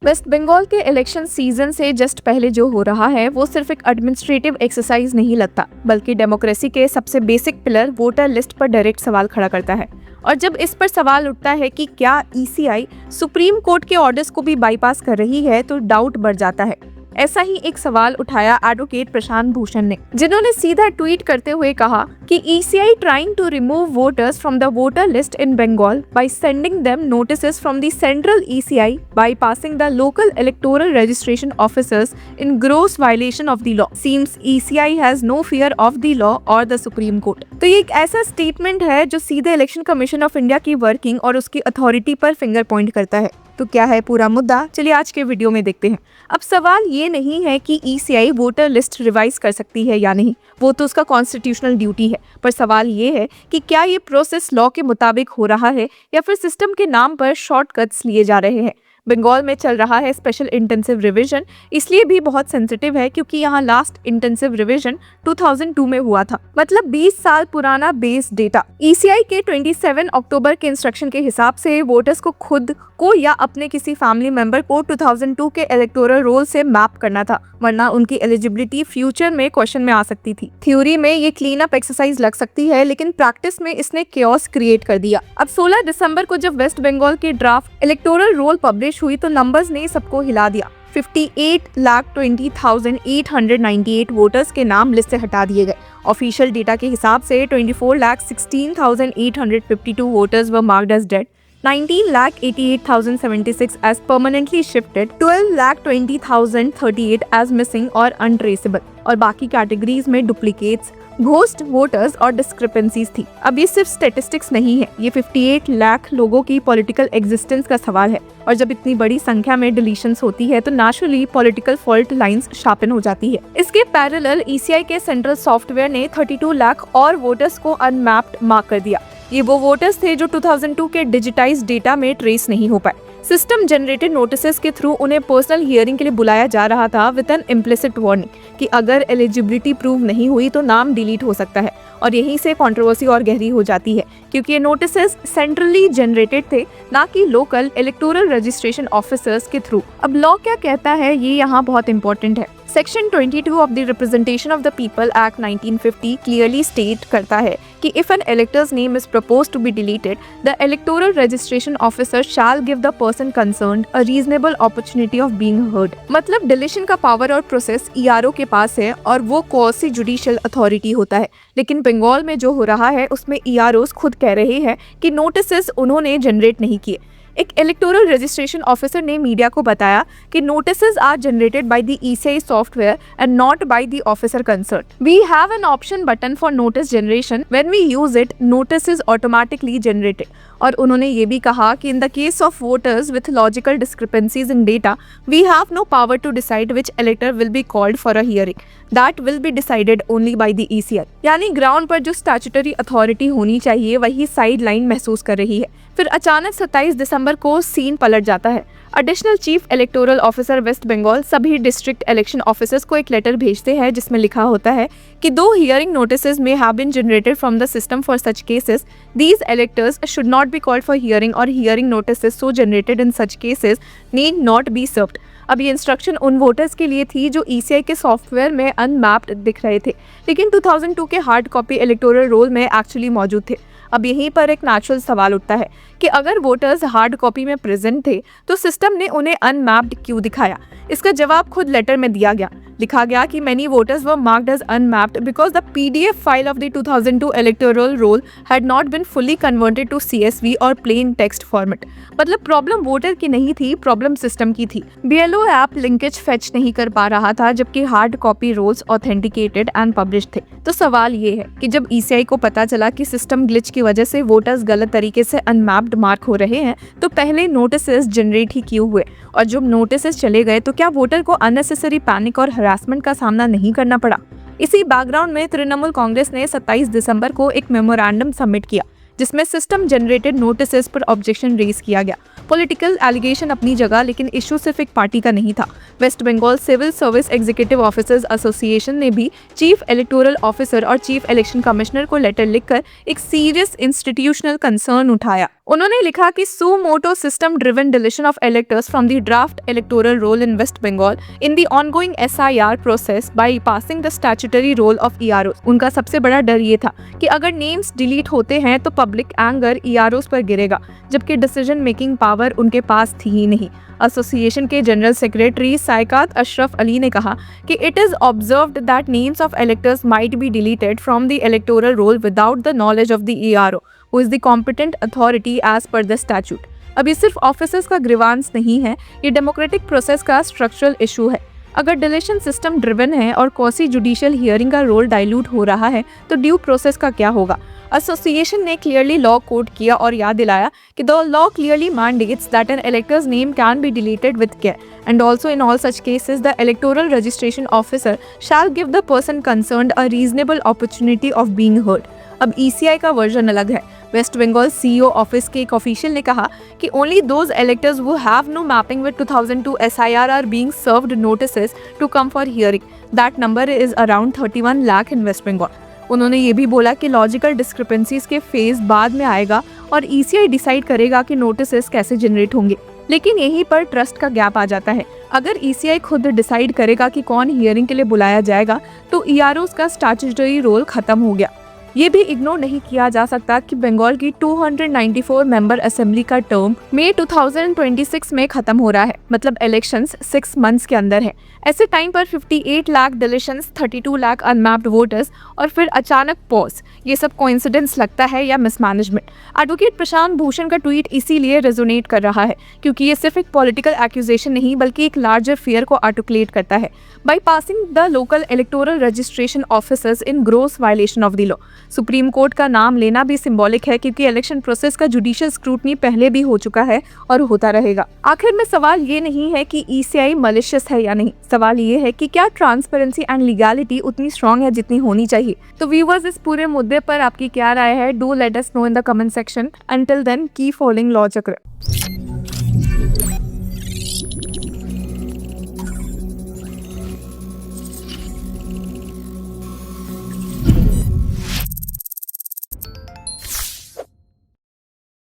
Waste Bengal के election season से just पहले जो हो रहा है वो सिर्फ एक एडमिनिस्ट्रेटिव एक्सरसाइज नहीं लगता, बल्कि डेमोक्रेसी के सबसे बेसिक पिलर वोटर लिस्ट पर डायरेक्ट सवाल खड़ा करता है। और जब इस पर सवाल उठता है कि क्या ईसीआई सुप्रीम कोर्ट के ऑर्डर्स को भी बाईपास कर रही है, तो डाउट बढ़ जाता है। ऐसा ही एक सवाल उठाया एडवोकेट प्रशांत भूषण ने, जिन्होंने सीधा ट्वीट करते हुए कहा कि ECI trying to remove voters from the voter list in Bengal by sending them notices from the central ECI bypassing the local electoral registration officers in gross violation of the law. Seems ECI has no fear of the law or the Supreme Court. तो ये एक ऐसा statement है जो सीधे election commission of India की working और उसकी अथॉरिटी पर फिंगर पॉइंट करता है। तो क्या है पूरा मुद्दा, चलिए आज के वीडियो में देखते हैं। अब सवाल ये नहीं है कि ईसीआई वोटर लिस्ट रिवाइज कर सकती है या नहीं, वो तो उसका कॉन्स्टिट्यूशनल ड्यूटी है, पर सवाल ये है कि क्या ये प्रोसेस लॉ के मुताबिक हो रहा है या फिर सिस्टम के नाम पर शॉर्टकट्स लिए जा रहे हैं। बंगाल में चल रहा है स्पेशल इंटेंसिव रिवीजन, इसलिए भी बहुत सेंसिटिव है क्योंकि यहाँ लास्ट इंटेंसिव रिवीजन 2002 में हुआ था, मतलब 20 साल पुराना बेस डेटा। ईसीआई के 27 अक्टूबर के इंस्ट्रक्शन के हिसाब से वोटर्स को खुद को या अपने किसी फैमिली मेंबर को 2002 के इलेक्टोरल रोल से मैप करना था, वरना उनकी एलिजिबिलिटी फ्यूचर में क्वेश्चन में आ सकती थी। थ्योरी में ये क्लीन अप एक्सरसाइज लग सकती है, लेकिन प्रैक्टिस में इसने केओस क्रिएट कर दिया। अब 16 दिसंबर को जब वेस्ट बंगाल की ड्राफ्ट इलेक्टोरल रोल पब्लिश हुई तो नंबर्स ने सबको हिला दिया। 58,20,898 वोटर्स के नाम लिस्ट से हटा दिए गए। ऑफिशियल डेटा के हिसाब से 24,16,852 voters were marked as dead, 19,88,076 as permanently shifted, 12,20,038 as missing और untraceable, और बाकी कैटेगरीज में डुप्लीकेट्स, घोस्ट वोटर्स और डिस्क्रिपेंसीज थी। अब ये सिर्फ स्टेटिस्टिक्स नहीं है, ये 58 लाख लोगों की पॉलिटिकल एग्जिस्टेंस का सवाल है, और जब इतनी बड़ी संख्या में डिलीशंस होती है तो naturally political fault lines sharpen हो जाती है। इसके पैरेलल ईसीआई के सेंट्रल सॉफ्टवेयर ने 32 लाख और वोटर्स को अनमैप्ड मार्क कर दिया। ये वो वोटर्स थे जो 2002 के डिजिटाइज्ड डेटा में ट्रेस नहीं हो पाए। सिस्टम जनरेटेड नोटिसेस के थ्रू उन्हें पर्सनल हियरिंग के लिए बुलाया जा रहा था विद एन इम्प्लिसिट वार्निंग कि अगर एलिजिबिलिटी प्रूव नहीं हुई तो नाम डिलीट हो सकता है। और यहीं से कंट्रोवर्सी और गहरी हो जाती है, क्योंकि ये नोटिसेस सेंट्रली जनरेटेड थे, ना कि लोकल इलेक्टोरल रजिस्ट्रेशन ऑफिसर्स के थ्रू। अब लॉ क्या कहता है, ये यहाँ बहुत इंपॉर्टेंट है। Section 22 of the representation of the people act 1950 clearly state करता है कि if an elector's name is proposed to be deleted, the electoral registration officer shall give the person concerned a reasonable opportunity of being heard. मतलब deletion का power और process ERO के पास है और वो क्वासी जुडिशियल अथॉरिटी होता है। लेकिन बंगाल में जो हो रहा है उसमें ईआरओस खुद कह रहे हैं कि नोटिसेस उन्होंने जनरेट नहीं किए। एक इलेक्टोरल रजिस्ट्रेशन ऑफिसर ने मीडिया को बताया कि notices are generated by the ECI software and not by the officer concerned. We have an option button for notice generation, when we use it notice is automatically generated. और उन्होंने ये भी कहा कि in the case of voters with logical discrepancies in data, we have no power to decide which elector will be called for a hearing, that will be decided only by the ECI. यानी ground पर जो statutory authority होनी चाहिए वही side line महसूस कर रही है। फिर अचानक 27 दिसंबर को सीन पलट जाता है। Additional chief electoral officer West Bengal सभी डिस्ट्रिक्ट इलेक्शन ऑफिसर्स को एक लेटर भेजते हैं जिसमें लिखा होता है कि दो hearing notices may have been generated from the system for such cases, these electors should not be called for hearing और hearing notices so generated in such cases need not be served. अब ये instruction उन voters के लिए थी जो ECI के software में अनमैप्ड दिख रहे थे, लेकिन 2002 के हार्ड कॉपी इलेक्टोरल रोल में एक्चुअली मौजूद थे। अब यहीं पर एक नेचुरल सवाल उठता है कि अगर वोटर्स हार्ड कॉपी में प्रेजेंट थे तो सिस्टम ने उन्हें अनमैप्ड क्यों दिखाया। इसका जवाब खुद लेटर में दिया गया। लिखा गया कि many voters were marked as unmapped because the PDF file of the 2002 electoral roll had not been fully converted to CSV और plain text format। मतलब प्रॉब्लम वोटर की नहीं थी, प्रॉब्लम सिस्टम की थी। BLO ऐप लिंकेज फेच नहीं कर पा रहा था, जबकि hard copy rolls authenticated and publish थे। तो सवाल ये है कि जब ईसीआई को पता चला कि सिस्टम ग्लिच की वजह से वोटर्स गलत तरीके से अनमैप्ड मार्क हो रहे हैं, तो पहले नोटिसेस जनरेट ही क्यों हुए, और जब नोटिसेस चले गए तो क्या वोटर को अननेसेसरी पैनिक और हरासमेंट का सामना नहीं करना पड़ा। इसी बैकग्राउंड में तृणमूल कांग्रेस ने 27 दिसंबर को एक मेमोरेंडम सबमिट किया जिसमें सिस्टम जनरेटेड नोटिसेस पर ऑब्जेक्शन रेज किया गया। पॉलिटिकल एलिगेशन अपनी जगह, लेकिन इशू सिर्फ एक पार्टी का नहीं था। West Bengal civil service executive officers association ने भी चीफ इलेक्टोरल ऑफिसर और चीफ इलेक्शन कमिश्नर को लेटर लिखकर एक सीरियस इंस्टीट्यूशनल कंसर्न उठाया। उन्होंने लिखा कि suo motu system driven deletion of electors from the draft electoral roll in waste Bengal in the ongoing SIR process by passing the statutory role of EROs। उनका सबसे बड़ा डर ये था कि अगर नेम्स डिलीट होते हैं तो पब्लिक एंगर EROs पर गिरेगा, जबकि डिसीजन मेकिंग पावर उनके पास थी ही नहीं। एसोसिएशन के जनरल सेक्रेटरी साइकात अशरफ अली ने कहा कि it is observed that names of electors might be deleted from the electoral roll without the knowledge of the ERO who is the competent authority as per the statute. अब ये सिर्फ officers का grievance नहीं है, ये democratic process का structural issue है। अगर डिलीशन सिस्टम ड्रिवन है और क्वासी जुडिशियल हियरिंग का रोल डाइल्यूट हो रहा है तो ड्यू प्रोसेस का क्या होगा? एसोसिएशन ने क्लियरली लॉ कोट किया और याद दिलाया कि the law clearly mandates that an elector's name can be deleted with care and also in all such cases the electoral registration officer shall give the person concerned a reasonable opportunity of being heard. अब ECI का version अलग है। Waste Bengal CEO office के एक official ने कहा कि only those electors who have no mapping with 2002 SIR are being served notices to come for hearing. That number is around 31 lakh in waste Bengal. उन्होंने ये भी बोला कि लॉजिकल डिस्क्रिपेंसीज के फेज बाद में आएगा और ECI डिसाइड करेगा कि नोटिसेस कैसे जनरेट होंगे। लेकिन यहीं पर ट्रस्ट का गैप आ जाता है। अगर ECI खुद डिसाइड करेगा कि कौन हियरिंग के लिए बुलाया जाएगा तो EROs का स्टैट्यूटरी रोल खत्म हो गया। ये भी इग्नोर नहीं किया जा सकता कि बंगाल की 294 मेंबर असेंबली का टर्म मई 2026 में खत्म हो रहा है, मतलब इलेक्शंस 6 मंथ्स के अंदर है। ऐसे टाइम पर 58 lakh deletions, 32 lakh unmapped voters और फिर अचानक पॉज, ये सब कोइंसिडेंस लगता है या मिसमैनेजमेंट? एडवोकेट प्रशांत भूषण का ट्वीट इसीलिए रेजोनेट कर रहा है क्योंकि ये सिर्फ एक पॉलिटिकल एक्यूजेशन नहीं बल्कि एक लार्जर फियर को आर्टिकुलेट करता है। By passing the local electoral registration officers in gross violation of the law. Supreme court का नाम लेना भी सिंबॉलिक है क्योंकि इलेक्शन प्रोसेस का जुडिशियल स्क्रूटनी पहले भी हो चुका है और होता रहेगा। आखिर में सवाल ये नहीं है कि ECI मलिशियस है या नहीं, सवाल ये है कि क्या ट्रांसपेरेंसी एंड लीगैलिटी उतनी स्ट्रांग है जितनी होनी चाहिए। तो व्यूअर्स, इस पूरे मुद्दे पर आपकी क्या राय है? Do let us know in the comment section. Until then keep following law चक्र।